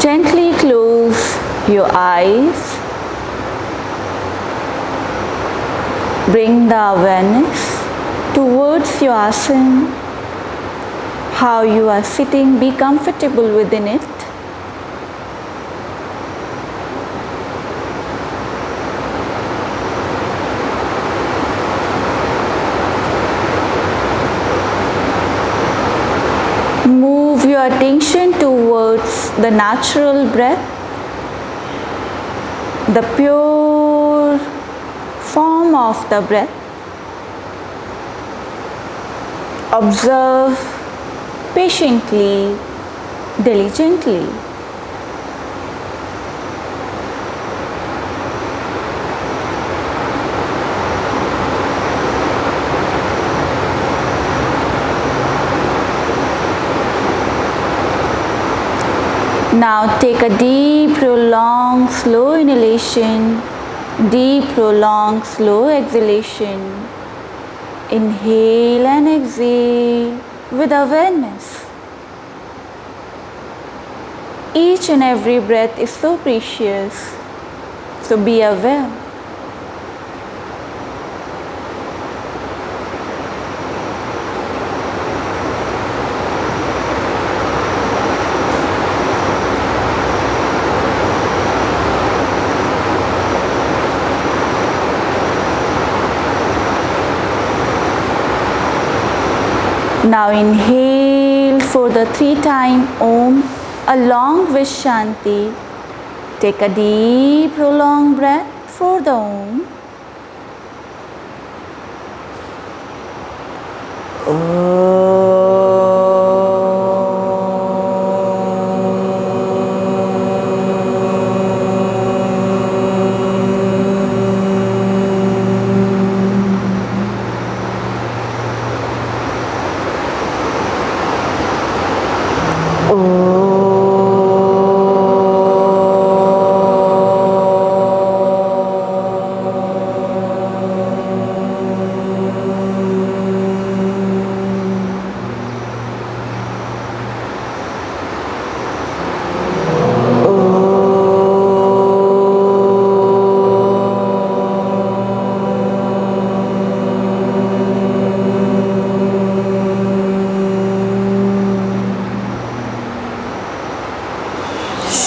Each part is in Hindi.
Gently close your eyes. Bring the awareness towards your asana. How you are sitting, be comfortable within it. Move your attention towards the natural breath, the pure form of the breath. Observe patiently, diligently. Now take a deep, prolonged, slow inhalation, deep, prolonged, slow exhalation. Inhale and exhale with awareness. Each and every breath is so precious, so be aware. Now inhale for the 3-time Om along with Shanti. Take a deep prolonged breath for the Om.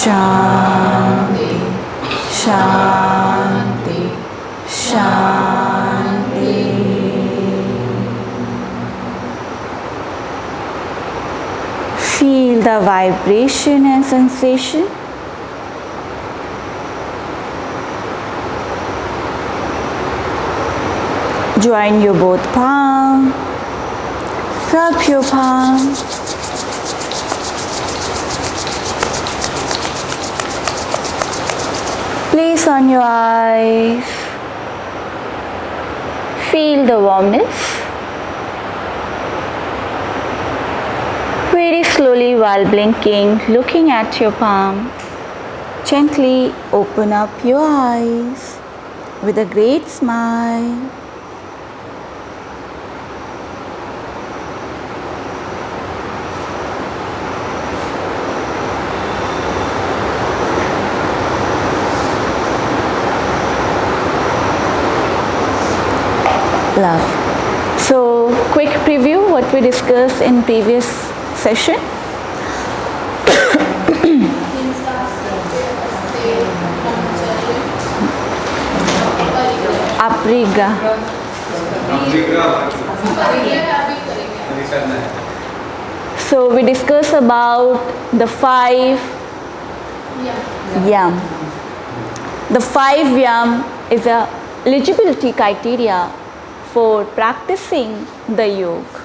Shanti, Shanti, Shanti. Feel the vibration and sensation. Join your both palms. Rub your palms. Place on your eyes. Feel the warmness. Very slowly while blinking, looking at your palm, gently open up your eyes with a great smile. Love. So, quick preview what we discussed in previous session. Aparigraha. So we discussed about the 5 yam. The 5 yam is a eligibility criteria for practicing the yoga.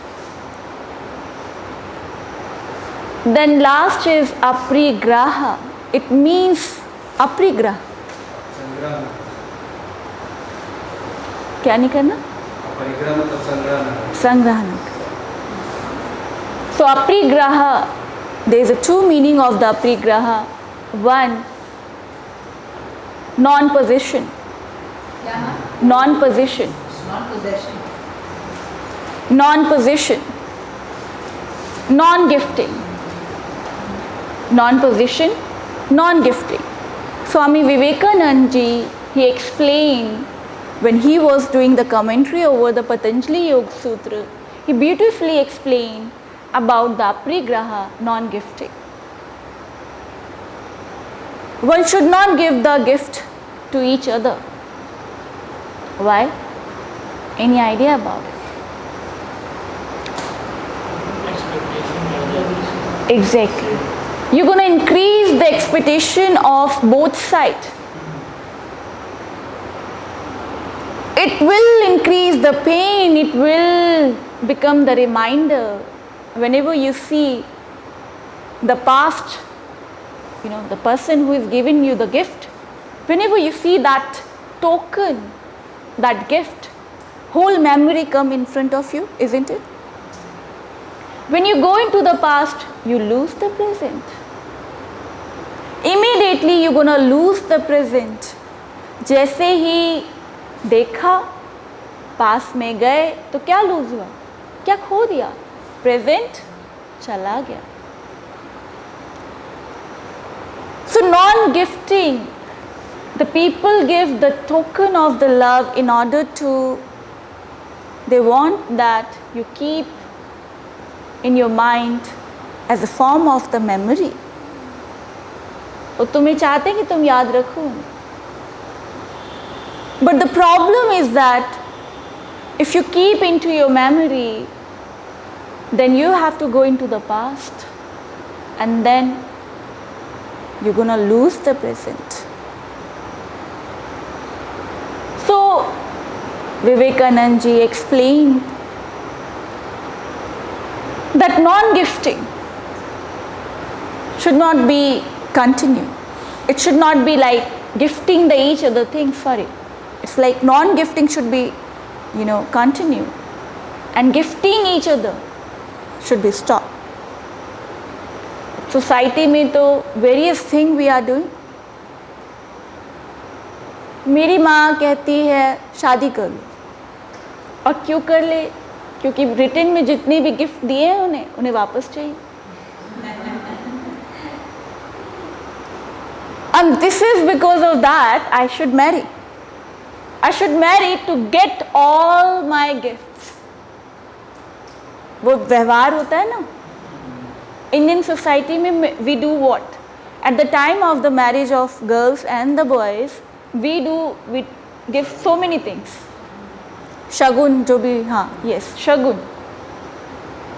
Then last is aparigraha. It means aparigraha. क्या नहीं करना? अपरिग्रह मतलब संग्रहण. संग्रहण. So aparigraha, there is a 2 meaning of the aparigraha. One, non-possession. Non-possession. Non-possession. non-possession, non-gifting. Non-possession, non-gifting. Swami Vivekananda ji, he explained when he was doing the commentary over the Patanjali Yoga Sutra, he beautifully explained about the aparigraha, non-gifting. One should not give the gift to each other. Why? Any idea about it? Exactly. You're going to increase the expectation of both sides. It will increase the pain, it will become the reminder whenever you see the past, the person who is giving you the gift, whenever you see that token, that gift, whole memory come in front of you, isn't it? When you go into the past, you lose the present. Immediately you're gonna lose the present. जैसे ही देखा, पास में गए, तो क्या लूज हुआ? क्या खो दिया? प्रेजेंट चला गया. So non-gifting, the people give the token of the love in order to, they want that you keep in your mind as a form of the memory. वो तुम्हें चाहते हैं कि तुम याद रखो. But the problem is that if you keep into your memory, then you have to go into the past, and then you're gonna lose the present. So Vivekananda ji explained that non-gifting should not be continued. It should not be like gifting the each other thing. Sorry, it's like non-gifting should be, continued, and gifting each other should be stopped. Society में तो various thing we are doing. मेरी माँ कहती है शादी कर लो, और क्यों कर ले? क्योंकि रिटर्न में जितनी भी गिफ्ट दिए हैं उन्हें वापस चाहिए. And this is because of that I should marry. I should marry to get all my gifts. वो व्यवहार होता है ना. Indian society में we do what? At the time of the marriage of girls and the boys, we give so many things. Shagun, जो भी, हाँ, yes, shagun.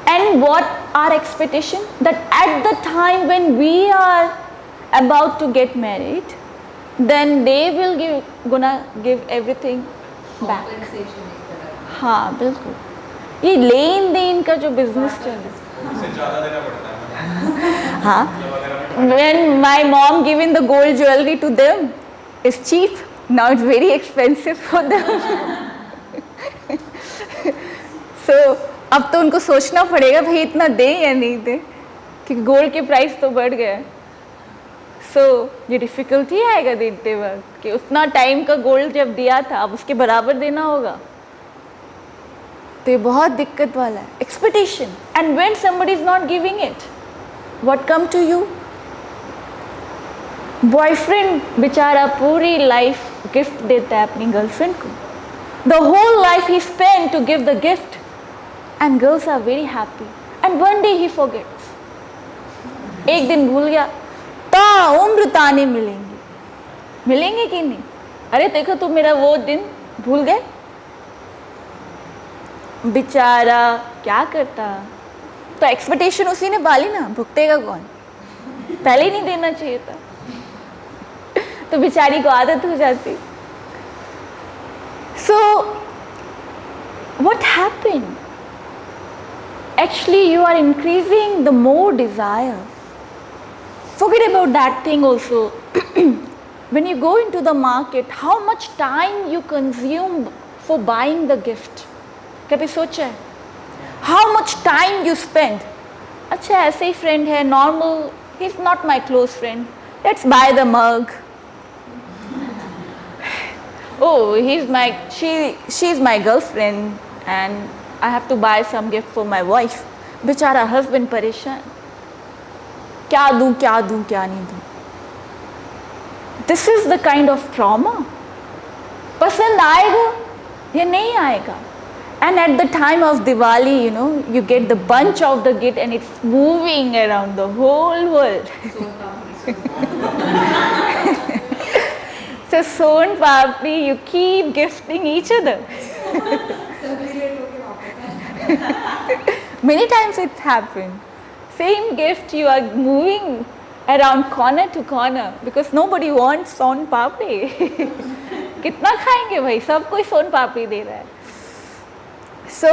And what our expectation? That at the time when we are about to get married, then they will gonna give everything back. हाँ, बिल्कुल. ये लेन देन का जो बिजनेस चल रहा है. हाँ. When my mom giving the gold jewelry to them, it's cheap. Now it's very expensive for them. So अब तो उनको सोचना पड़ेगा भाई इतना दें या नहीं दें, क्योंकि गोल्ड के प्राइस तो बढ़ गया. So ये डिफ़िकल्टी आएगा देते वक्त कि उतना टाइम का गोल्ड जब दिया था अब उसके बराबर देना होगा. तो ये बहुत दिक्कत वाला है. Expectation. And when somebody is not giving it, what come to you? Boyfriend बेचारा पूरी लाइफ गिफ्ट देता है अपनी गर्लफ्रेंड को. The whole life he spend to give the gift, and girls are very happy. And one day he forgets. एक दिन भूल गया, ता उम्र ताने मिलेंगे कि नहीं? अरे देखो तुम मेरा वो दिन भूल गए. बेचारा क्या करता? तो एक्सपेक्टेशन उसी ने पाली ना, भुगतेगा कौन? पहले ही नहीं देना चाहिए था. तो बेचारी को आदत हो जाती. So what happened? Actually you are increasing the more desire. Forget about that thing also. When you go into the market, how much time you consume for buying the gift? कभी सोचा है? How much time you spend? अच्छा ऐसे ही friend है, normal, he's not my close friend. Let's buy the mug. Oh, she's my girlfriend, and I have to buy some gift for my wife. बेचारा husband परेशान, क्या दूँ क्या नहीं दूँ. This is the kind of trauma. पसंद आएगा या नहीं आएगा. And at the time of Diwali, you know, you get the bunch of the gift and it's moving around the whole world. So Son Papdi, you keep gifting each other. Many times it's happened. Same gift you are moving around corner to corner because nobody wants Son Papdi. कितना खाएंगे भाई, सब कोई सोन पापड़ी दे रहा है. So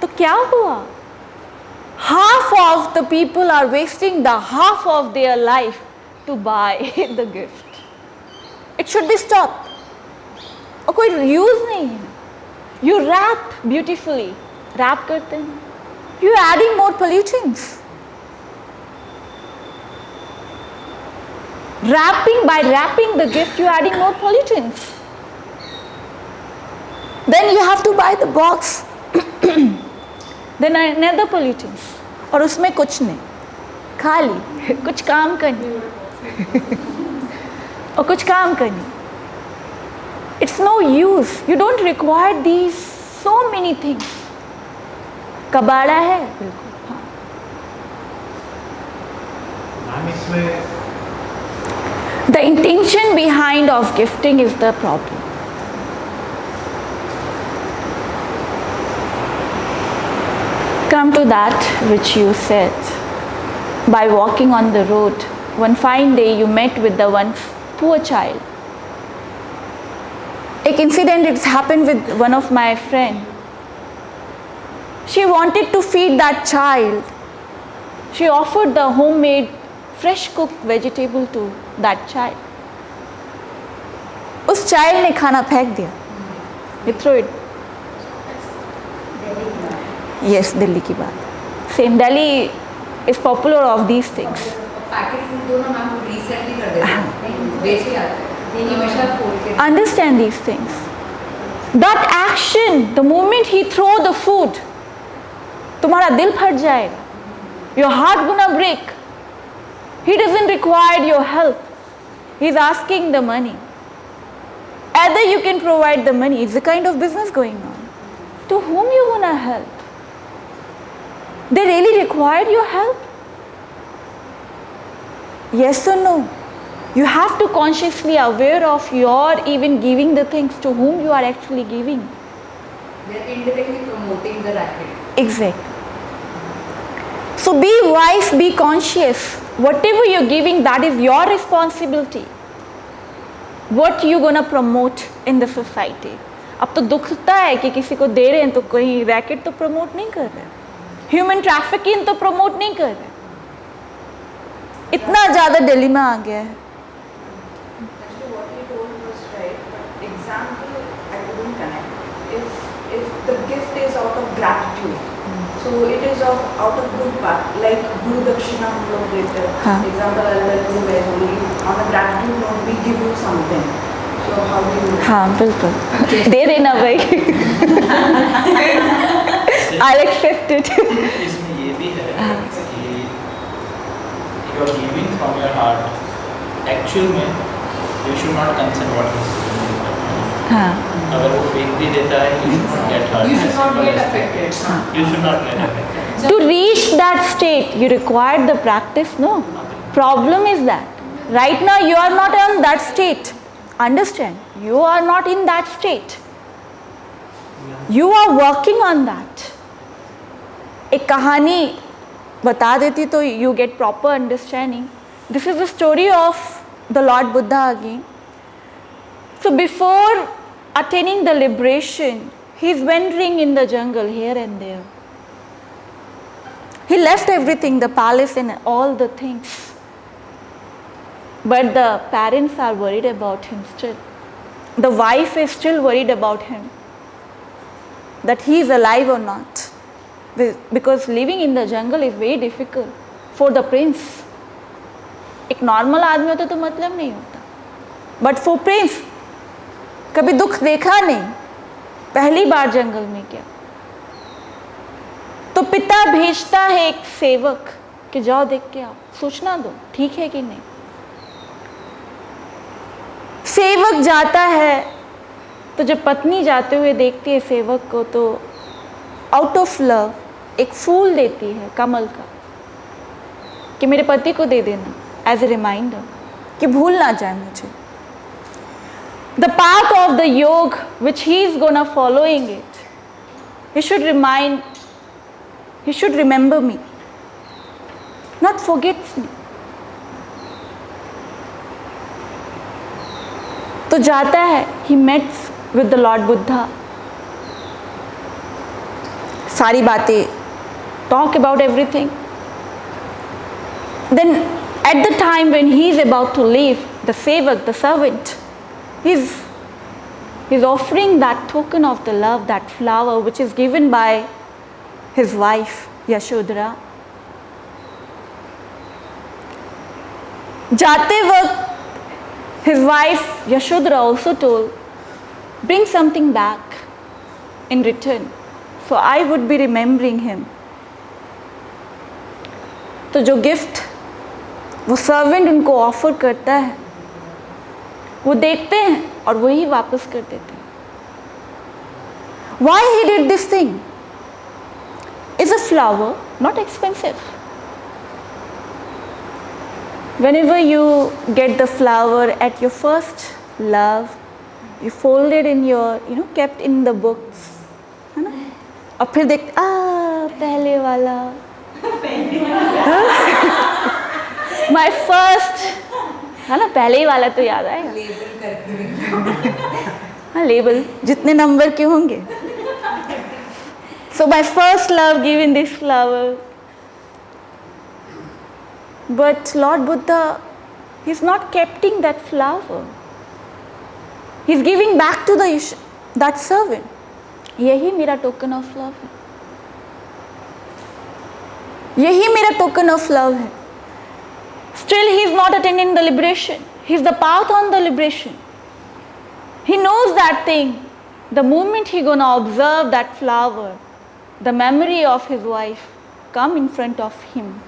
तो क्या हुआ? Half of the people are wasting the half of their life to buy the gift. It should be stopped. और कोई use नहीं है. You wrap beautifully. Wrap करते हैं. You are adding more pollutants. By wrapping the gift, you are adding more pollutants. Then you have to buy the box. Then another pollutants. और उसमें कुछ नहीं, खाली कुछ काम करनी और कुछ काम करनी. It's no use. You don't require these so many things. कबाड़ा है बिल्कुल. मैम इसमें The intention behind of gifting is the problem. Come to that which you said. By walking on the road, one fine day you met with the one poor child. An incident it's happened with one of my friend. She wanted to feed that child. She offered the homemade fresh cooked vegetable to that child. उस child ने खाना फेंक दिया. He threw it. Yes, Delhi की बात. Same, Delhi is popular of these things. Packet food दो ना मैम, रिसेंटली कर देते हैं, बेच ही आते हैं, ये हमेशा खोल के. Understand these things. That action, the moment he throw the food, तुम्हारा दिल फट जाएगा. Your heart gonna break. He doesn't require your help. He's asking the money. Either you can provide the money. It's the kind of business going on. To whom you gonna help? They really required your help? Yes or no? You have to consciously aware of your even giving the things to whom you are actually giving. They're indirectly promoting the racket. Exactly. So be wise, be conscious. Whatever you're giving, that is your responsibility. What you gonna promote in the society. अब तो दुखता है कि किसी को दे रहे हैं तो कहीं रैकेट तो प्रमोट नहीं कर रहे, ह्यूमन ट्रैफिकिंग तो प्रमोट नहीं कर रहे. इतना ज़्यादा दिल्ली में आ गया है. Actually, what you told was right, but example I couldn't connect. If the gift is out of gratitude, so it is out of good part, like Guru Dakshina हम लोग देते हैं. हाँ. Example I'll tell you where we on a gratitude note we give you something. So how do you? हाँ बिल्कुल. दे देना भाई. I'll accept it. इसमें ये भी है कि you are giving from your heart. Actual में you should not concern what is. हाँ. अगर वो फेक भी देता है, you should not get hurt. You should not get affected. You should not get affected. To reach that state, you require the practice, no? Problem is that right now you are not in that state. Understand? You are not in that state. You are working on that. एक कहानी बता देती तो you get proper understanding. This is the story of the Lord Buddha again. So before attaining the liberation, he is wandering in the jungle here and there. He left everything, the palace and all the things. But the parents are worried about him still. The wife is still worried about him, that he is alive or not. Because living in the jungle is very difficult for the prince. एक नॉर्मल आदमी होता तो मतलब नहीं होता. But for prince, कभी दुख देखा नहीं, पहली बार जंगल में गया तो पिता भेजता है एक सेवक कि जाओ देख के आओ, सूचना दो ठीक है कि नहीं। सेवक जाता है तो जब पत्नी जाते हुए देखती है सेवक को तो आउट ऑफ लव एक फूल देती है कमल का कि मेरे पति को दे देना एज ए रिमाइंडर कि भूल ना जाए मुझे। The path of the yoga which he is gonna following it, he should remember me, not forgets me. तो जाता है, he meets with the Lord Buddha, सारी बातें, talk about everything. Then at the time when he is about to leave, the sevak, the servant, he's offering that token of the love, that flower which is given by his wife Yashodhara. जाते वक्त his wife Yashodhara also told, bring something back in return, so I would be remembering him. तो जो गिफ्ट वो सर्वेंट उनको ऑफर करता है वो देखते हैं और वही वापस कर देते हैं. Why he did this thing? Is a flower not expensive? Whenever you get the flower at your first love, you fold it in your, kept in the books, है ना? और फिर देखते पहले वाला, my first, है ना, पहले ही वाला तो याद आएगा. लेबल करके हाँ, लेबल जितने नंबर के होंगे. So my first love given this flower. But Lord Buddha, he's not keeping that flower. He's giving back to that servant. यही मेरा token of love है. यही मेरा token of love है. Still he is not attending the liberation. He is the path on the liberation. He knows that thing. The moment he gonna observe that flower, the memory of his wife come in front of him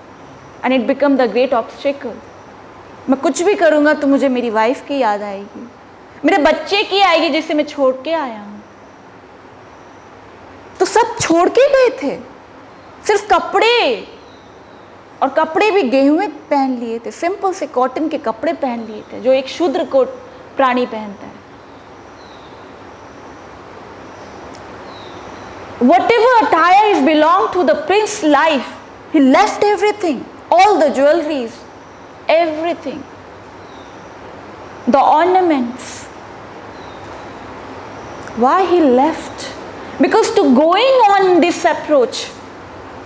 and it become the great obstacle. मैं कुछ भी करूँगा तो मुझे मेरी वाइफ की याद आएगी, मेरे बच्चे की आएगी जिसे मैं छोड़ के आया हूँ. तो सब छोड़ के गए थे, सिर्फ कपड़े, और कपड़े भी गेहूं पहन लिए थे, सिंपल से कॉटन के कपड़े पहन लिए थे जो एक शूद्र को प्राणी पहनता है. Whatever attire is belonged to the prince's life, he left everything, all the jewelries, everything, the ornaments. Why he left? Because to going on this approach,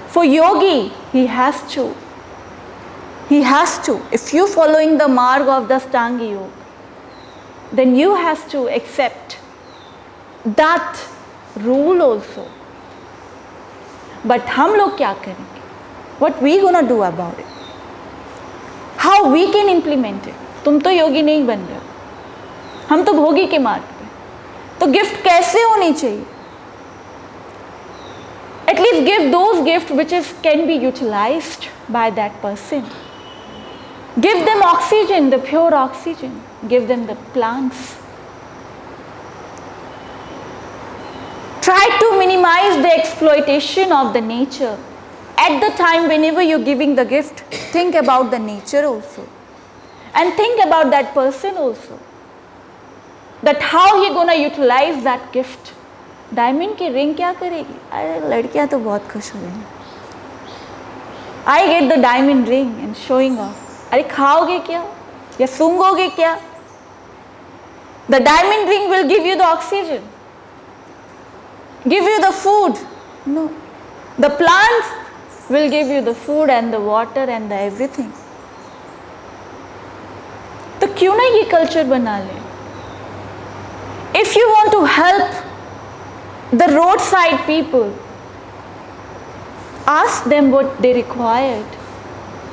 for yogi, he has to. If you following the marg of the Ashtanga Yoga, then you has to accept that rule also. But हम लोग क्या करेंगे? What we gonna do about it? How we can implement it? तुम तो योगी नहीं बन रहे हो, हम तो भोगी के मार्ग पे. तो गिफ्ट कैसे होनी चाहिए? At least give those gifts which can be utilized by that person. Give them oxygen, the pure oxygen. Give them the plants. Try to minimize the exploitation of the nature. At the time whenever you're giving the gift, think about the nature also. And think about that person also. That how he gonna utilize that gift. Diamond की रिंग क्या करेगी? अरे लड़कियां तो बहुत खुश हो गई. I get the diamond ring and showing off. अरे खाओगे क्या या सूंघोगे क्या? The diamond ring will give you the oxygen, give you the food. No, the plants will give you the food and the water and the everything. तो क्यों ना ये कल्चर बना ले? If you want to help the roadside people, ask them what they required.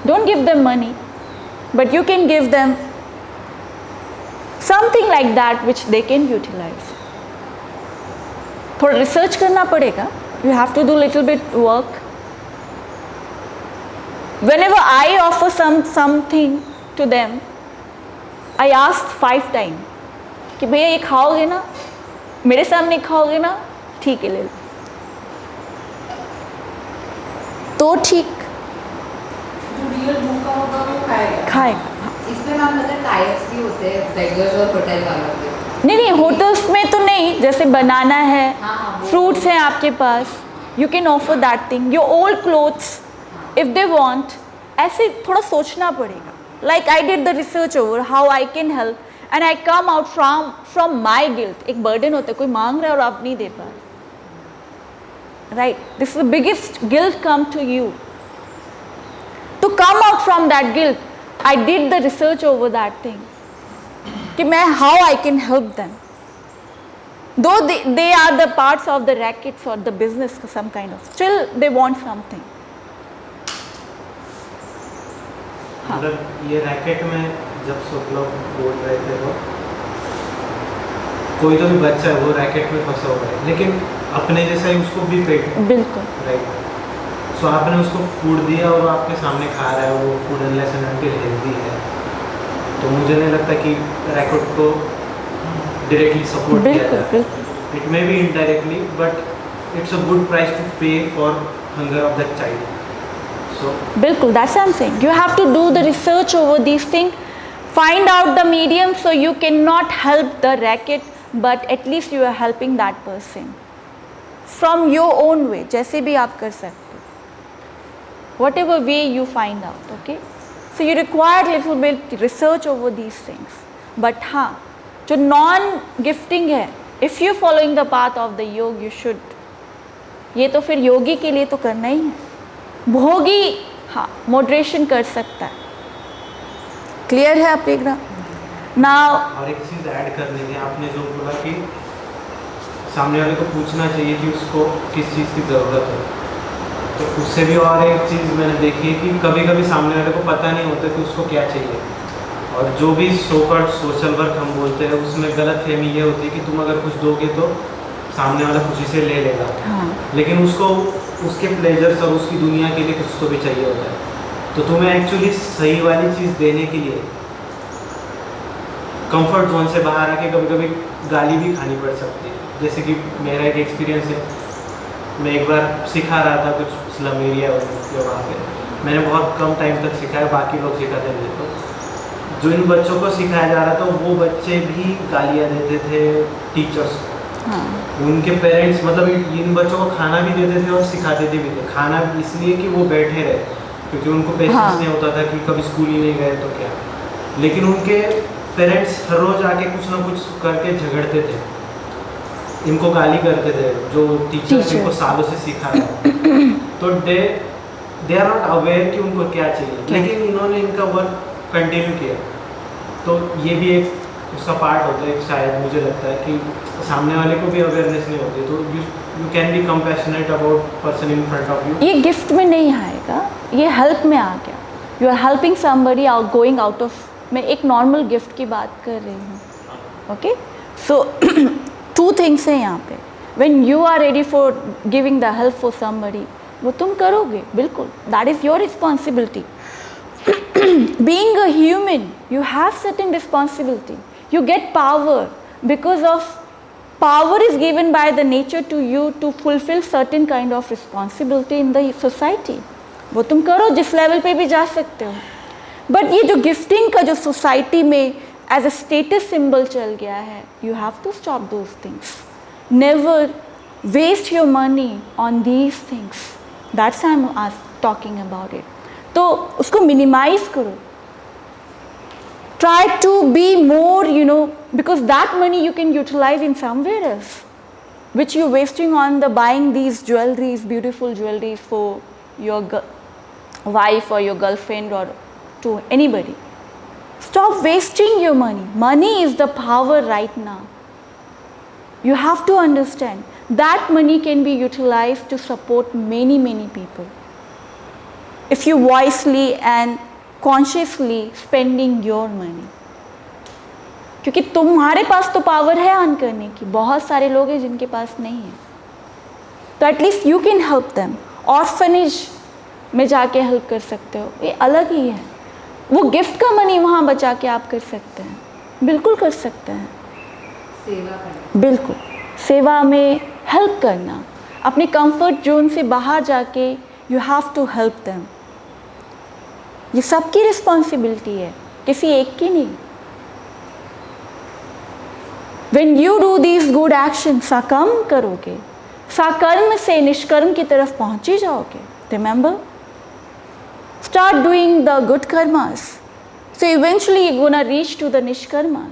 Don't give them money, but you can give them something like that which they can utilize. थोड़ा रिसर्च करना पड़ेगा. You have to do little bit work. Whenever I offer something to them, I ask 5 times कि भैया ये खाओगे ना, मेरे सामने खाओगे ना, ठीक है ले लो. तो ठीक जो रियल भूखा होगा वो खाएगा. इसमें मैम मतलब टाइप्स भी होते हैं बेगर्स और होटल वालों के. नहीं होटल्स में तो नहीं, जैसे बनाना है, हाँ, वो- फ्रूट्स हैं आपके पास, you can offer that thing. Your old clothes if they want, ऐसे थोड़ा सोचना पड़ेगा. Like I did the research over how I can help and I come out from my guilt. एक बर्डन होता है, कोई मांग रहा है और आप नहीं दे पा रहे. Right, this is the biggest guilt come to you. To come out from that guilt I did the research over that thing कि मैं how I can help them. Though they are the parts of the rackets or the business some kind of, still they want something. मतलब ये रैकेट में जब सब लोग बोल रहे थे वो कोई तो भी बच्चा है वो रैकेट में फंसा हुआ है, लेकिन अपने जैसा ही उसको भी पेट. बिल्कुल. राइट. सो आपने उसको फूड दिया और वो आपके सामने खा रहा है, वो food unless and until healthy है. तो मुझे नहीं लगता कि रैकेट को डायरेक्टली सपोर्ट किया बिल्कुल जाता है. बिल्कुल. It may be indirectly, but it's a good price to pay for hunger of that child. So बिल्कुल, that's what I'm saying. You have to do the research over these things, find out the medium, so you cannot help the racket, but at least you are helping that person from your own way. जैसे भी आप कर सकते हो, whatever way you find out. Okay, so you require little bit research over these things. But हाँ, जो non gifting है, if you following the path of the योग, you should. ये तो फिर योगी के लिए तो करना ही है. भोगी हाँ मॉडरेशन कर सकता है. क्लियर है आप एक ना. और एक चीज़ ऐड करने की, आपने जो बोला कि सामने वाले को पूछना चाहिए कि उसको किस चीज़ की ज़रूरत है, तो उससे भी और एक चीज़ मैंने देखी है कि कभी कभी सामने वाले को पता नहीं होता कि उसको क्या चाहिए. और जो भी सोशल वर्क हम बोलते हैं उसमें गलत फहमी ये होती है कि तुम अगर कुछ दोगे तो सामने वाला खुशी से ले लेगा. हाँ. लेकिन उसको उसके प्लेजर्स और उसकी दुनिया के लिए कुछ तो भी चाहिए होता है. तो तुम्हें एक्चुअली सही वाली चीज़ देने के लिए कंफर्ट जोन से बाहर आके कभी कभी गाली भी खानी पड़ सकती है. जैसे कि मेरा एक एक्सपीरियंस है, मैं एक बार सिखा रहा था कुछ स्लम एरिया वहाँ पे. मैंने बहुत कम टाइम तक सिखाया, बाकी लोग सिखाते थे. तो जो इन बच्चों को सिखाया जा रहा था वो बच्चे भी गालियाँ देते थे टीचर्स को. हाँ. उनके पेरेंट्स मतलब इन बच्चों को खाना भी देते थे और सिखाते थे भी थे. खाना इसलिए कि वो बैठे रहे, क्योंकि उनको पेशेंस हाँ. नहीं होता था कि कभी स्कूल ही नहीं गए तो क्या. लेकिन उनके पेरेंट्स हर रोज आके कुछ ना कुछ करके झगड़ते थे, इनको गाली करते थे जो टीचर्स इनको सालों से सिखा रहे हैं. तो दे आर नॉट अवेयर कि उनको क्या चाहिए, लेकिन इन्होंने इनका वर्क कंटिन्यू किया. तो ये भी एक उसका पार्ट होता है शायद, मुझे लगता है कि सामने वाले को भी अवेयरनेस नहीं होती. तो you can be compassionate about person in front of you. ये गिफ्ट में नहीं आएगा, ये हेल्प में आ गया. You are helping somebody out going out of. मैं एक नॉर्मल गिफ्ट की बात कर रही हूँ. ओके, सो 2 थिंग्स हैं यहाँ पे. When you are ready for giving the help for somebody, वो तुम करोगे बिल्कुल. That is your responsibility. Being a human, you have certain responsibility. You get power because of power is given by the nature to you to fulfill certain kind of responsibility in the society. वो तुम करो, जिस लेवल पे भी जा सकते हो. बट ये जो गिफ्टिंग का जो सोसाइटी में एज अ स्टेटस सिंबल चल गया है, you have to stop those things. Never waste your money on these things. That's I am talking about it. तो उसको मिनिमाइज करो. Try to be more, because that money you can utilize in somewhere else, which you're wasting on the buying these jewelries, beautiful jewelries for your wife or your girlfriend or to anybody. Stop wasting your money. Money is the power right now. You have to understand that money can be utilized to support many, many people. If you wisely and consciously spending your money. क्योंकि तुम्हारे पास तो पावर है अर्न करने की, बहुत सारे लोग हैं जिनके पास नहीं है. तो at least you can help them. Orphanage में जाके हेल्प कर सकते हो, ये अलग ही है। वो गिफ्ट का मनी वहाँ बचा के आप कर सकते हैं, बिल्कुल कर सकते हैं। सेवा करना, बिल्कुल सेवा में हेल्प करना, अपने कंफर्ट जोन से बाहर जाके you have to help them. ये सबकी रिस्पॉन्सिबिलिटी है, किसी एक की नहीं। When you do these good actions, साकर्म करोगे, साकर्म से निष्कर्म की तरफ पहुंच ही जाओगे। Remember, start doing the good karmas, so eventually you're gonna reach to the nishkarma.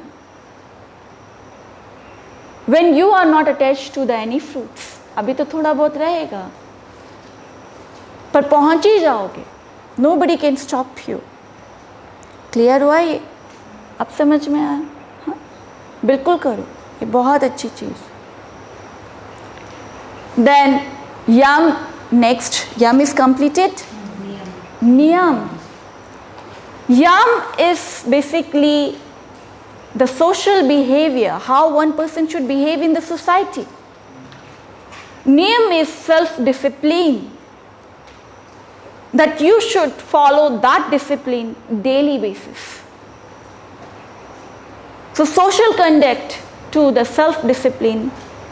When you are not attached to the any fruits, अभी तो थोड़ा बहुत रहेगा, पर पहुंच ही जाओगे। Nobody can stop you. Clear हुआ ये? अब समझ में आया? हाँ, बिल्कुल करो, ये बहुत अच्छी चीज़। Then yam, next yam is completed. Niyam. Yam is basically the social behavior, how one person should behave in the society. Niyam is self-discipline, that you should follow that discipline daily basis. So social conduct to the self-discipline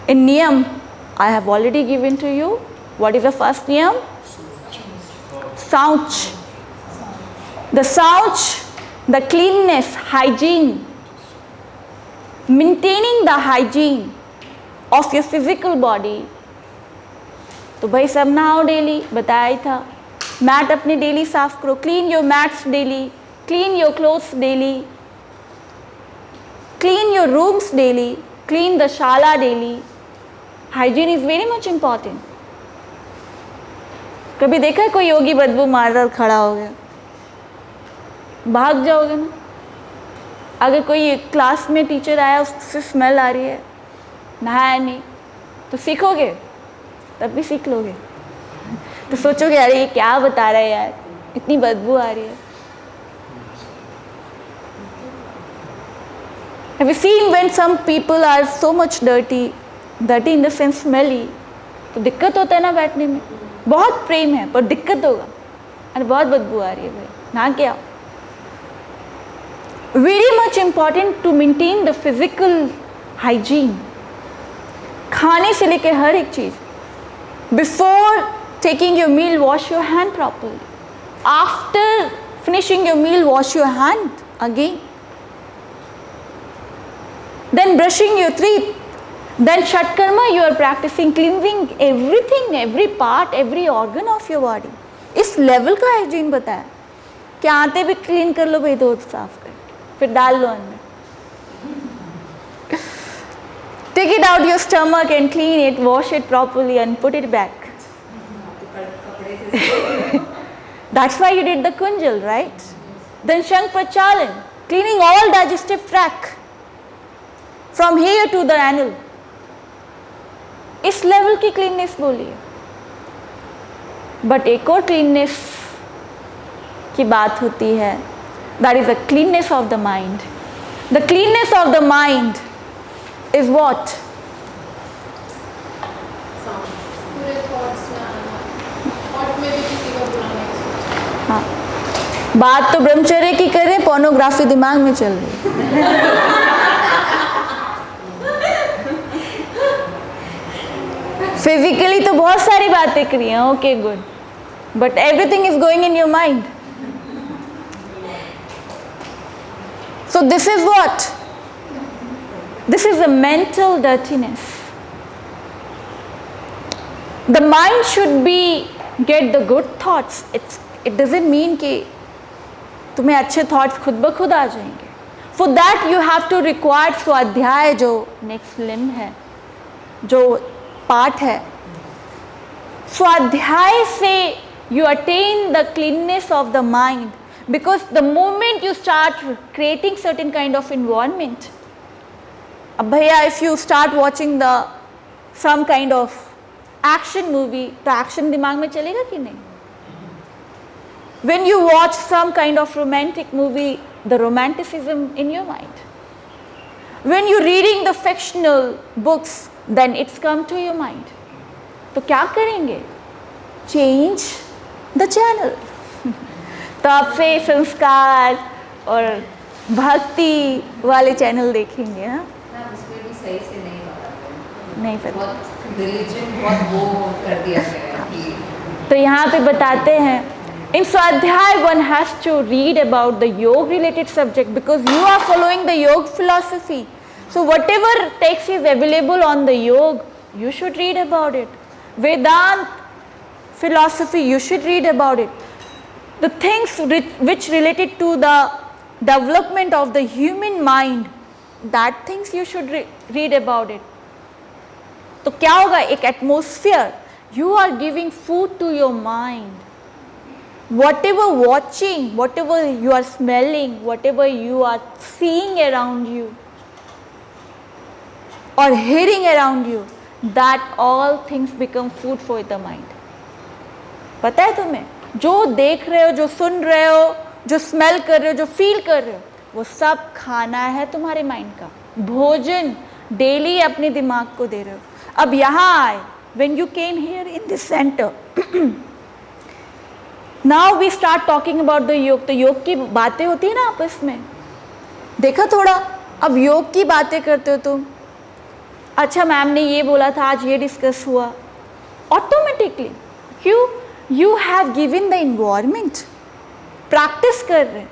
in niyam, I have already given to you. What is the first niyam? Sauch. The sauch, the cleanness, hygiene, maintaining the hygiene of your physical body. तो भाई सब नहाओ डेली, बताया ही था। मैट अपने डेली साफ करो, clean your mats daily, clean your clothes daily, clean your rooms daily, clean the shala daily. Hygiene is very much important. कभी देखा है कोई योगी बदबू मार रहा खड़ा हो गया? भाग जाओगे ना। अगर कोई क्लास में टीचर आया, उससे स्मेल आ रही है, नहाया नहीं, तो सीखोगे? तब भी सीख लोगे। तो सोचोगे अरे ये क्या बता रहा है यार, इतनी बदबू आ रही है। Have you seen when some people are so much dirty in the sense smelly, तो दिक्कत होता है ना बैठने में। बहुत प्रेम है पर दिक्कत होगा, अरे बहुत बदबू आ रही है भाई, नहा के आओ। Very much important to maintain the physical hygiene. खाने से लेके हर एक चीज। Before taking your meal, wash your hand properly. After finishing your meal, wash your hand again. Then brushing your teeth. Then Shatkarma, you are practicing cleansing everything, every part, every organ of your body. इस लेवल का हाइजीन बताया कि आते भी क्लीन कर लो भाई, दूध साफ कर, फिर डाल लो अंदर। Take it out your stomach and clean it, wash it properly and put it back. That's why you did the kunjal, right? Then Shank Prachalan, cleaning all digestive tract from here to the anal. इस लेवल की क्लीननेस बोली है। बट एक और क्लीननेस की बात होती है, that is the cleanness of the mind. The cleanness of the mind is what? पूरे थॉट्स में आना, थॉट में भी किसी का बुरा नहीं सोचना। हाँ, बात तो ब्रह्मचर्य की करें, पोर्नोग्राफी दिमाग में चल रही है। फिजिकली तो बहुत सारी बातें करी हैं, okay good, but everything is going in your mind. So this is what? This is a mental dirtiness. The mind should be get the good thoughts. It doesn't mean कि तुम्हें अच्छे थॉट्स खुद ब खुद आ जाएंगे। For that you have to require svadhyaya, जो नेक्स्ट लिम है, जो पार्ट है। स्वाध्याय से you attain the cleanness of the mind, because the moment you start creating certain kind of environment, अब भैया if you start watching the some kind of action movie, तो action दिमाग में चलेगा कि नहीं? When you watch some kind of romantic movie, the romanticism in your mind. When you're reading the fictional books, then it's come to your mind. तो क्या करेंगे? Change the channel. तो आपसे संस्कार और भक्ति वाले चैनल देखेंगे। हाँ, ना उसमें भी सही से नहीं बताते हैं। नहीं पता। बहुत रिलीजन बहुत वो कर दिया गया है कि तो यहाँ पे बताते हैं, in Swadhyay one has to read about the yoga related subject because you are following the yoga philosophy. So whatever text is available on the yoga, you should read about it. Vedant philosophy, you should read about it. The things which related to the development of the human mind, that things you should read about it. तो क्या होगा? एक atmosphere, you are giving food to your mind. Whatever watching, whatever you are smelling, whatever you are seeing around you or hearing around you, that all things become food for the mind. पता है तुम्हें? जो देख रहे हो, जो सुन रहे हो, जो स्मेल कर रहे हो, जो फील कर रहे हो, वो सब खाना है तुम्हारे माइंड का। भोजन डेली अपने दिमाग को दे रहे हो। अब यहाँ आए, when you came here in this center, now we start talking about the योग। तो योग की बातें होती है ना आपस में, देखा थोड़ा। अब योग की बातें करते हो तुम, अच्छा मैम ने ये बोला था, आज ये डिस्कस हुआ, automatically you have given the environment, practice कर रहे,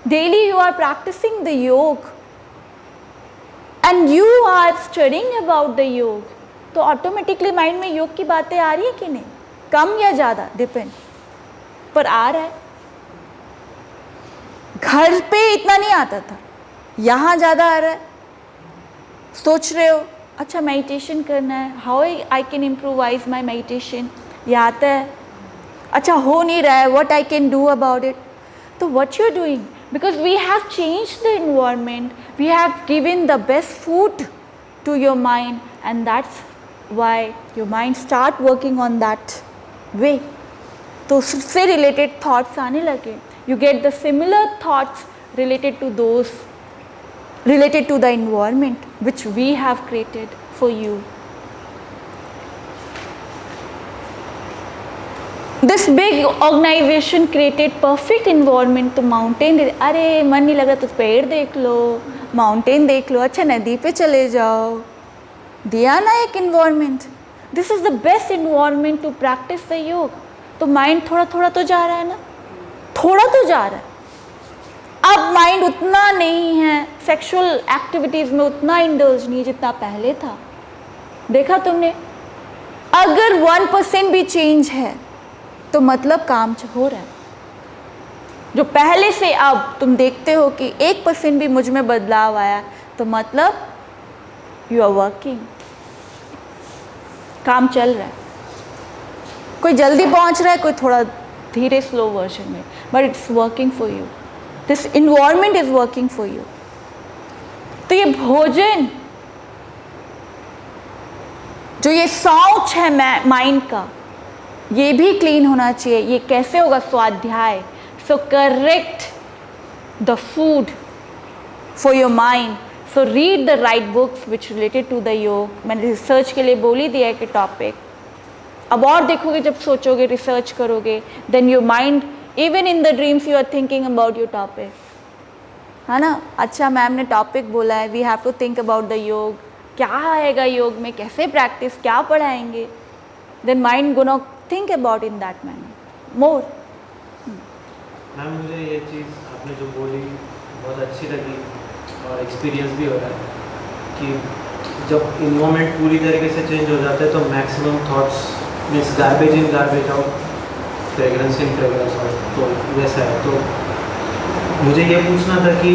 daily you are practicing the योग and you are studying about the योग। तो ऑटोमेटिकली माइंड में योग की बातें आ रही है कि नहीं? कम या ज़्यादा डिपेंड, पर आ रहा है। घर पे इतना नहीं आता था, यहाँ ज़्यादा आ रहा है। सोच रहे हो अच्छा मेडिटेशन करना है, how I can improvise my meditation, ये आता है। अच्छा हो नहीं रहा है, what I can do about it. तो what you are doing, because we have changed the environment, we have given the best food to your mind and that's why your mind start working on that way. तो उससे रिलेटेड थॉट्स आने लगे, you get the similar thoughts related to those related to the environment which we have created for you. This big organization created perfect environment to mountain। अरे मन नहीं लग रहा तो पेड़ देख लो, माउंटेन देख लो, अच्छा नदी पे चले जाओ, दिया ना एक environment। This is the best environment to practice the yoga। तो माइंड थोड़ा थोड़ा तो जा रहा है ना, थोड़ा तो जा रहा है। अब माइंड उतना नहीं है, सेक्सुअल एक्टिविटीज़ में उतना इंडल्ज नहीं जितना पहले था। देखा तुमने, अगर 1% भी चेंज है तो मतलब काम हो रहा है। जो पहले से अब तुम देखते हो कि 1% भी मुझ में बदलाव आया तो मतलब यू आर वर्किंग, काम चल रहा है। कोई जल्दी पहुंच रहा है, कोई थोड़ा धीरे स्लो वर्जन में, but it's working for you. This environment is working for you. तो ये भोजन, जो ये शौच है माइंड का, ये भी क्लीन होना चाहिए। ये कैसे होगा? स्वाध्याय। So correct the food for your mind. So read the right books which related to the yoga. मैंने रिसर्च के लिए बोल ही दिया है कि टॉपिक। अब और देखोगे, जब सोचोगे, रिसर्च करोगे, then your mind even in the dreams you are thinking about your topic, है ना। अच्छा मैम ने टॉपिक बोला है, we have to think about the yoga, क्या आएगा योग में, कैसे प्रैक्टिस, क्या पढ़ाएंगे, then mind gonna think about in that manner more. Ma'am मुझे ये चीज़ आपने जो बोली बहुत अच्छी लगी और एक्सपीरियंस भी हो रहा है कि जब इन्वायरमेंट पूरी तरीके से चेंज हो जाता है तो maximum thoughts means garbage in garbage out, fragrance in fragrance out, तो वैसा है। तो मुझे ये पूछना था कि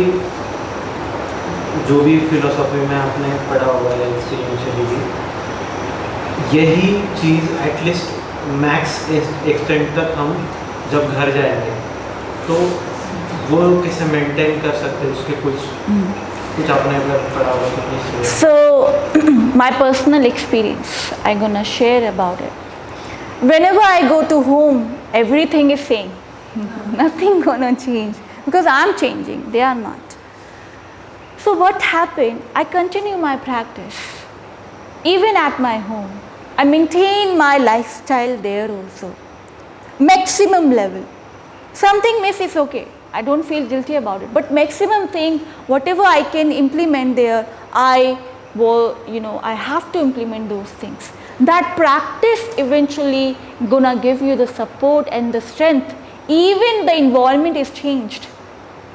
जो भी फिलोसॉफी में आपने पढ़ा हुआ है एक्सपीरियंशियली भी, यही चीज़ एटलीस्ट मैक्स एक्सटेंट तक हम जब घर जाएंगे तो वो कैसे मेंटेन कर सकते हैं, उसके कुछ आपने अगर पढ़ा हुआ तो please. So my personal experience, I'm gonna share about it. Whenever I go to home, everything is same. Nothing gonna change because I'm changing, they are not. So what happened? I continue my practice even at my home. I maintain my lifestyle there also. Maximum level. Something miss is okay. I don't feel guilty about it. But maximum thing, whatever I can implement there, I have to implement those things. That practice eventually gonna give you the support and the strength. Even the environment is changed.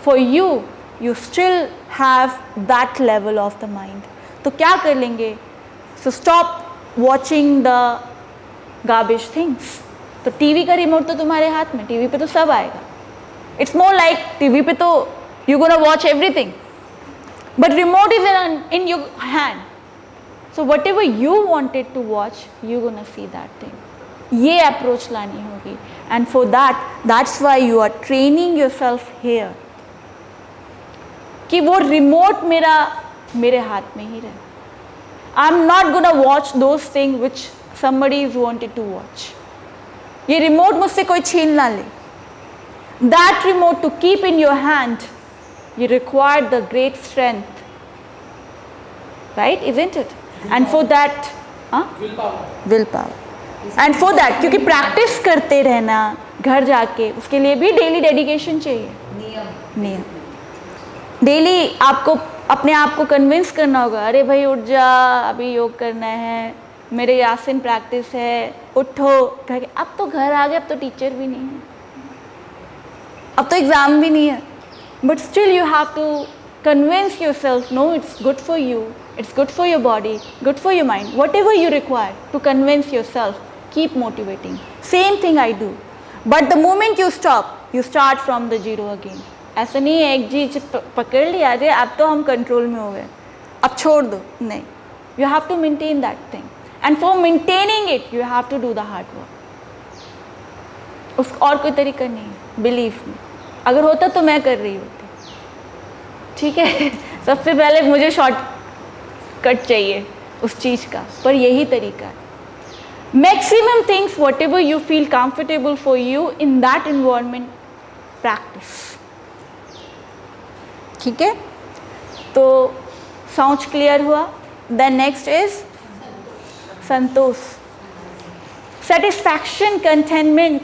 For you, you still have that level of the mind. तो क्या कर लेंगे? So stop watching the garbage things. तो टीवी का रिमोट तो तुम्हारे हाथ में, टीवी पे तो सब आएगा. It's more like टीवी पे तो you're gonna watch everything, but remote is in your hand. So whatever you wanted to watch, you're gonna see that thing. ये approach लानी होगी. And for that's why you are training yourself here. कि वो remote मेरे हाथ में ही रहे. I'm not gonna watch those things which somebody wanted to watch. ये remote मुझसे कोई छीन ना ले. That remote to keep in your hand, you require the great strength, right? Isn't it? And for that, willpower. And for that, क्योंकि practice करते रहना घर जाके, उसके लिए भी daily dedication चाहिए. नियम. Daily आपको अपने आप को कन्विंस करना होगा. अरे भाई उठ जा, अभी योग करना है, मेरे आसन प्रैक्टिस है, उठो. अब तो घर आ गए, अब तो टीचर भी नहीं है, अब तो एग्ज़ाम भी नहीं है. But still you have to convince yourself, no, it's good for you, it's good for your body, good for your mind. Whatever you require to convince yourself, keep motivating. Same thing I do. But the moment you stop, you start from the zero again. ऐसा नहीं है एक चीज पकड़ लिया अरे अब तो हम कंट्रोल में हो गए, अब छोड़ दो. नहीं, you have to maintain that thing. And for maintaining it, you have to do the hard work. उस और कोई तरीका नहीं है, believe me. अगर होता तो मैं कर रही होती. ठीक है, सबसे पहले मुझे शॉर्ट कट चाहिए उस चीज़ का, पर यही तरीका है. Maximum things whatever you feel comfortable for you in that environment, practice. ठीक है, तो साउंड क्लियर हुआ. देन नेक्स्ट इज संतोष, satisfaction, containment.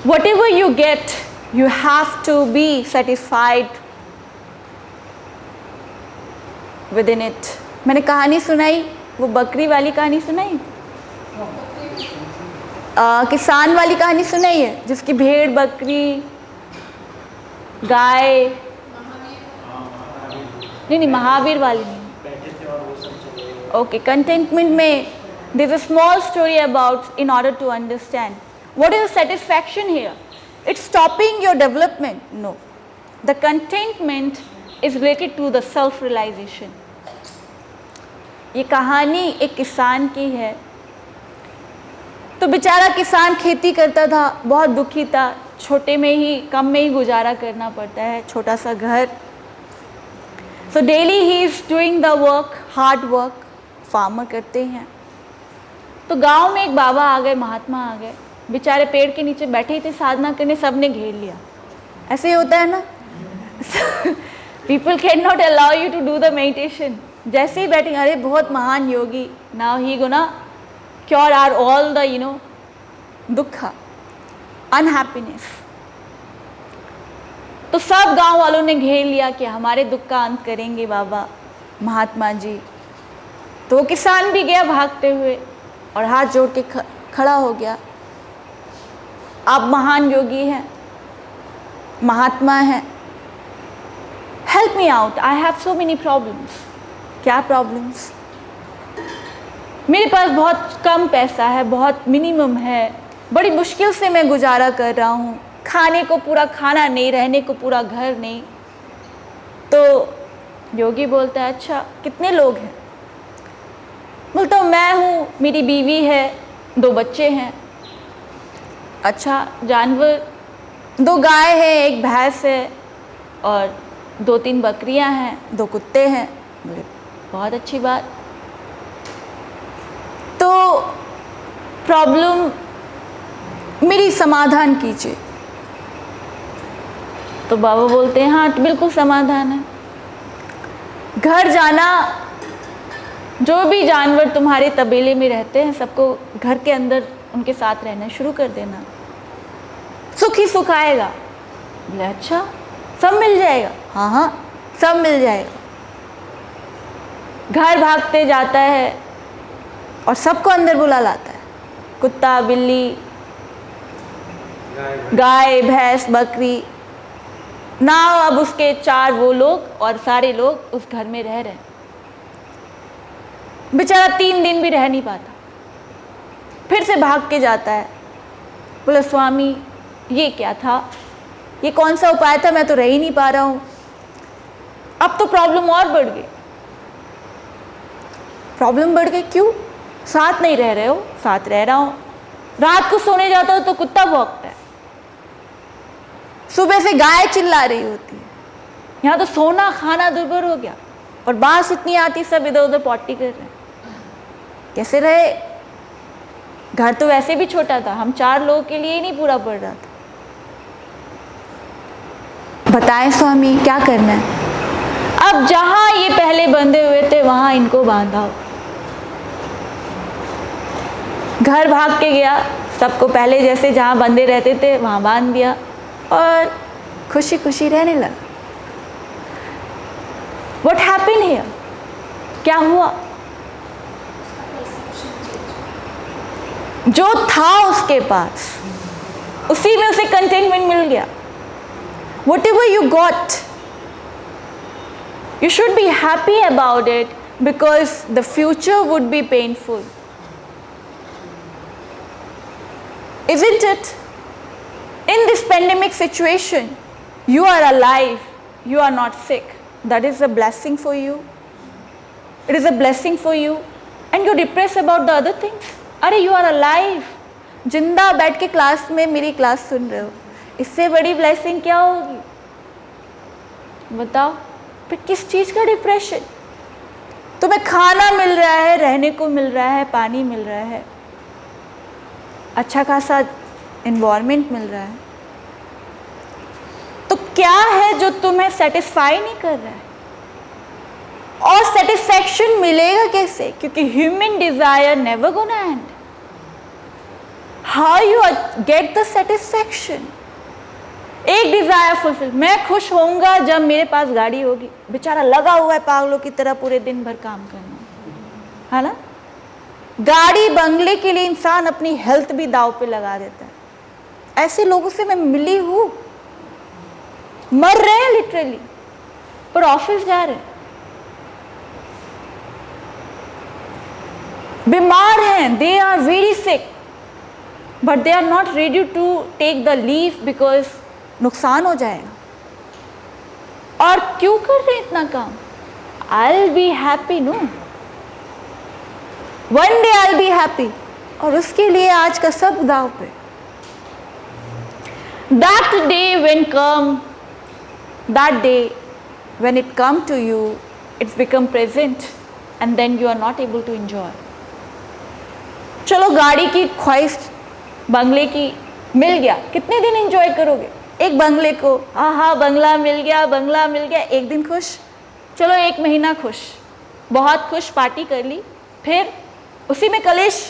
Whatever you get, you have to be satisfied within it. मैंने कहानी सुनाई, वो बकरी वाली कहानी सुनाई, किसान वाली कहानी सुनाई है, जिसकी भेड़, बकरी, गाय, नहीं महावीर वाली नहीं. ओके, कंटेंटमेंट में there is a small story about, in order to understand what is the satisfaction here. It's stopping your development. No, the contentment is related to the self realization. ये कहानी एक किसान की है. तो बेचारा किसान खेती करता था, बहुत दुखी था, छोटे में ही, कम में ही गुजारा करना पड़ता है, छोटा सा घर. So daily he is doing the work, hard work, farmer करते हैं. तो गांव में एक बाबा आ गए, महात्मा आ गए, बेचारे पेड़ के नीचे बैठे ही थे साधना करने, सबने घेर लिया. ऐसे ही होता है ना, people can not allow you to do the meditation. जैसे ही बैठे, अरे बहुत महान योगी, now he gonna cure our all the dukh, unhappiness. तो सब गांव वालों ने घेर लिया कि हमारे दुख का अंत करेंगे बाबा महात्मा जी. तो वो किसान भी गया भागते हुए और हाथ जोड़ के खड़ा हो गया. आप महान योगी हैं, महात्मा हैं, help me out, I have so many problems. क्या प्रॉब्लम्स? मेरे पास बहुत कम पैसा है, बहुत मिनिमम है, बड़ी मुश्किल से मैं गुजारा कर रहा हूँ, खाने को पूरा खाना नहीं, रहने को पूरा घर नहीं. तो योगी बोलता है, अच्छा कितने लोग हैं? बोलता हूँ मैं हूँ, मेरी बीवी है, 2 बच्चे हैं. अच्छा, जानवर 2 गाय है, 1 भैंस है और 2-3 बकरियां हैं, 2 कुत्ते हैं. बोले बहुत अच्छी बात. तो प्रॉब्लम मेरी समाधान कीजिए. तो बाबा बोलते हैं हाँ बिल्कुल समाधान है. घर जाना जो भी जानवर तुम्हारे तबेले में रहते हैं सबको घर के अंदर उनके साथ रहना शुरू कर देना, सुख ही सुख आएगा। बोले अच्छा सब मिल जाएगा? हाँ हाँ सब मिल जाएगा। घर भागते जाता है और सबको अंदर बुला लाता है, कुत्ता बिल्ली गाय भैंस बकरी। ना अब उसके 4 वो लोग और सारे लोग उस घर में रह रहे हैं। बेचारा 3 दिन भी रह नहीं पाता, फिर से भाग के जाता है। बोले स्वामी ये क्या था, ये कौन सा उपाय था, मैं तो रह ही नहीं पा रहा हूँ। अब तो प्रॉब्लम और बढ़ गई। प्रॉब्लम बढ़ गई क्यों? साथ नहीं रह रहे हो? साथ रह रहा हूँ। रात को सोने जाता हो तो कुत्ता भौंकता है, सुबह से गाय चिल्ला रही होती है। यहाँ तो सोना खाना दुर्भर हो गया और बांस इतनी आती, सब इधर उधर पॉटी कर रहे हैं। कैसे रहे? घर तो वैसे भी छोटा था, हम 4 लोगों के लिए ही नहीं पूरा पड़ रहा था। बताएं स्वामी क्या करना है? अब जहां ये पहले बंधे हुए थे वहां इनको बांधा। घर भाग के गया, सबको पहले जैसे जहां बंधे रहते थे वहां बांध दिया और खुशी खुशी रहने लगा। What happened here? क्या हुआ? जो था उसके पास उसी में उसे कंटेनमेंट मिल गया। Whatever you got, you should be happy about it because the future would be painful. Isn't it? In this pandemic situation, you are alive, you are not sick. That is a blessing for you. It is a blessing for you. And you're depressed about the other things. अरे you are alive. जिंदा बैठ के क्लास में मेरी क्लास सुन रहे हो, इससे बड़ी ब्लेसिंग क्या होगी? बताओ। फिर किस चीज़ का डिप्रेशन? तुम्हें खाना मिल रहा है, रहने को मिल रहा है, पानी मिल रहा है, अच्छा खासा एनवायरनमेंट मिल रहा है, तो क्या है जो तुम्हें सेटिस्फाई नहीं कर रहा है? और सेटिस्फैक्शन मिलेगा कैसे? क्योंकि human desire never gonna end. How you get the satisfaction? एक डिजायर फुलफिल, मैं खुश होऊंगा जब मेरे पास गाड़ी होगी। बेचारा लगा हुआ है पागलों की तरह पूरे दिन भर काम करना, है ना? गाड़ी बंगले के लिए इंसान अपनी हेल्थ भी दाव पे लगा देता है। ऐसे लोगों से मैं मिली हूं, मर रहे हैं लिटरली, पर ऑफिस जा रहे हैं, बीमार हैं, they are very sick, but they are not ready to take the leave because नुकसान हो जाएगा। और क्यों कर रहे हैं इतना काम? I will be happy, no, one day I will be happy. और उसके लिए आज का सब दाव पे। That day when come, that day when it come to you, it's become present and then you are not able to enjoy. चलो गाड़ी की ख्वाहिश बंगले की मिल गया, कितने दिन एंजॉय करोगे एक बंगले को? हाँ बंगला मिल गया, बंगला मिल गया, एक दिन खुश, चलो 1 महीना खुश, बहुत खुश, पार्टी कर ली, फिर उसी में कलेश।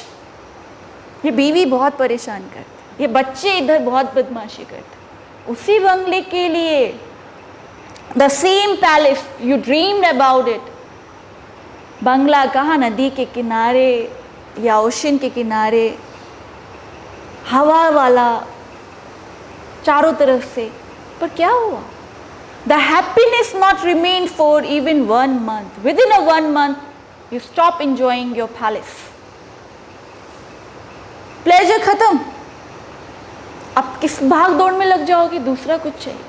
ये बीवी बहुत परेशान करती, ये बच्चे इधर बहुत बदमाशी करते, उसी बंगले के लिए। The same palace you dreamed about it. बंगला कहाँ? नदी के किनारे या ओशन के किनारे, हवा वाला चारों तरफ से, पर क्या हुआ? The happiness not remain for even 1 month. Within a 1 month you stop enjoying your palace. Pleasure खत्म, अब किस भाग दौड़ में लग जाओगे, दूसरा कुछ चाहिए।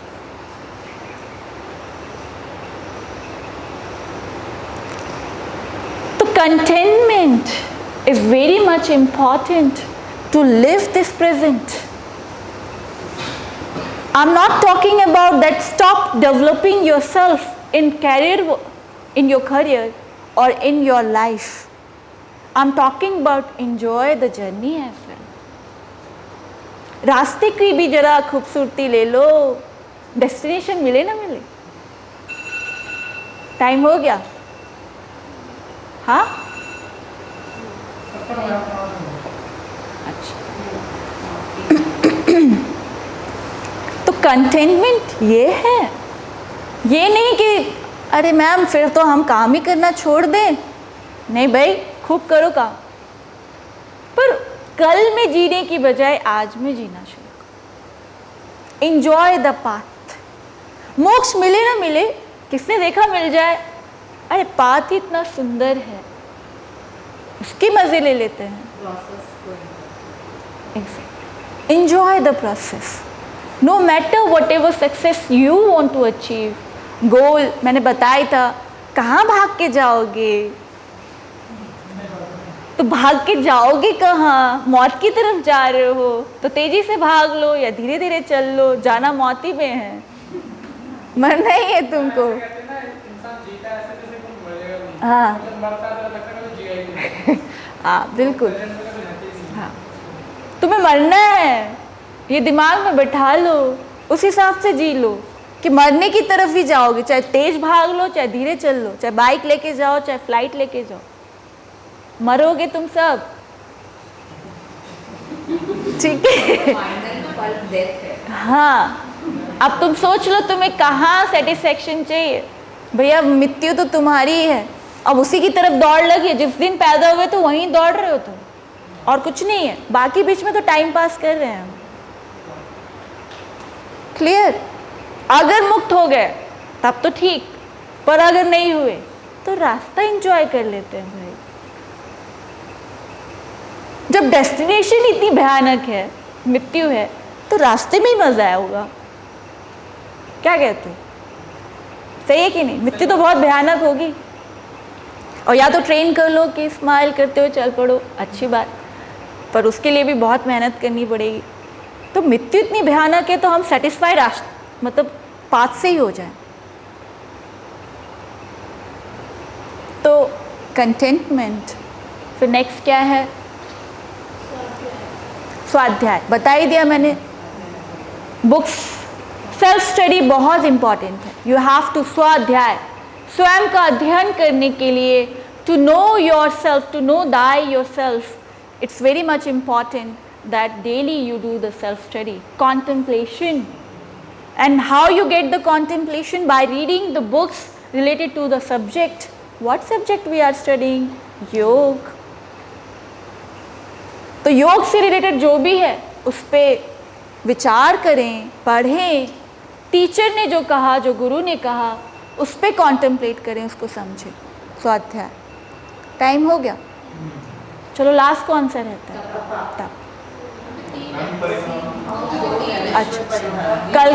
तो contentment is very much important to live this present. I'm not talking about that stop developing yourself in your career or in your life. I'm talking about enjoy the journey as well. रास्ते की भी जरा खूबसूरती ले लो, डेस्टिनेशन मिले ना मिले। टाइम हो गया? हाँ अच्छा, तो कंटेनमेंट ये है, ये नहीं कि अरे मैम फिर तो हम काम ही करना छोड़ दें। नहीं भाई, खूब करो काम, पर कल में जीने की बजाय आज में जीना शुरू करो। Enjoy the path. मोक्ष मिले ना मिले, किसने देखा मिल जाए, अरे पाथ ही इतना सुंदर है, उसके मजे ले लेते हैं। Enjoy the process. No matter whatever success you want to achieve, goal मैंने बताया था, कहाँ भाग के जाओगे, तो भाग के जाओगे कहाँ, मौत की तरफ जा रहे हो तो तेजी से भाग लो या धीरे धीरे चल लो, जाना मौत ही में है, मरना ही है तुमको। हाँ हाँ बिल्कुल, हाँ तुम्हें मरना है, ये दिमाग में बैठा लो, उस हिसाब से जी लो कि मरने की तरफ ही जाओगे, चाहे तेज भाग लो चाहे धीरे चल लो, चाहे बाइक लेके जाओ चाहे फ्लाइट लेके जाओ, मरोगे तुम सब, ठीक है। हाँ, अब तुम सोच लो तुम्हें कहाँ सेटिस्फेक्शन चाहिए, भैया मृत्यु तो तुम्हारी ही है, अब उसी की तरफ दौड़ लगी, जिस दिन पैदा हुए तो वहीं दौड़ रहे हो तुम, और कुछ नहीं है, बाकी बीच में तो टाइम पास कर रहे हैं हम। क्लियर? अगर मुक्त हो गए तब तो ठीक, पर अगर नहीं हुए तो रास्ता एंजॉय कर लेते हैं भाई। जब डेस्टिनेशन इतनी भयानक है, मृत्यु है, तो रास्ते में ही मजा आया होगा, क्या कहते हो? सही है कि नहीं? मृत्यु तो बहुत भयानक होगी, और या तो ट्रेन कर लो कि स्माइल करते हुए चल पड़ो, अच्छी बात, पर उसके लिए भी बहुत मेहनत करनी पड़ेगी। तो मृत्यु इतनी भयानक है तो हम सेटिस्फाइड मतलब पाथ से ही हो जाए। तो कंटेंटमेंट, फिर नेक्स्ट क्या है? स्वाध्याय बता ही दिया मैंने। बुक्स, सेल्फ स्टडी बहुत इंपॉर्टेंट है। यू हैव टू स्वाध्याय, स्वयं का अध्ययन करने के लिए, to know yourself, to know thy yourself, it's very much important that daily you do the self study, contemplation. And how you get the contemplation? By reading the books related to the subject. What subject we are studying? योग। तो योग से रिलेटेड जो भी है उस पर विचार करें, पढ़ें, टीचर ने जो कहा, जो गुरु ने कहा, उस पर कॉन्टेम्पलेट करें, उसको समझें। स्वाध्याय। टाइम हो गया, चलो लास्ट कौन सा रहता है? तब अच्छा, कल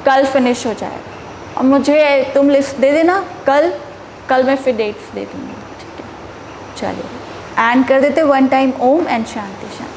कल फिनिश हो जाएगा, और मुझे तुम लिस्ट दे देना कल मैं फिर डेट्स दे दूँगी, ठीक है? चलिए एंड कर देते one time ohm and Shanti Shanti.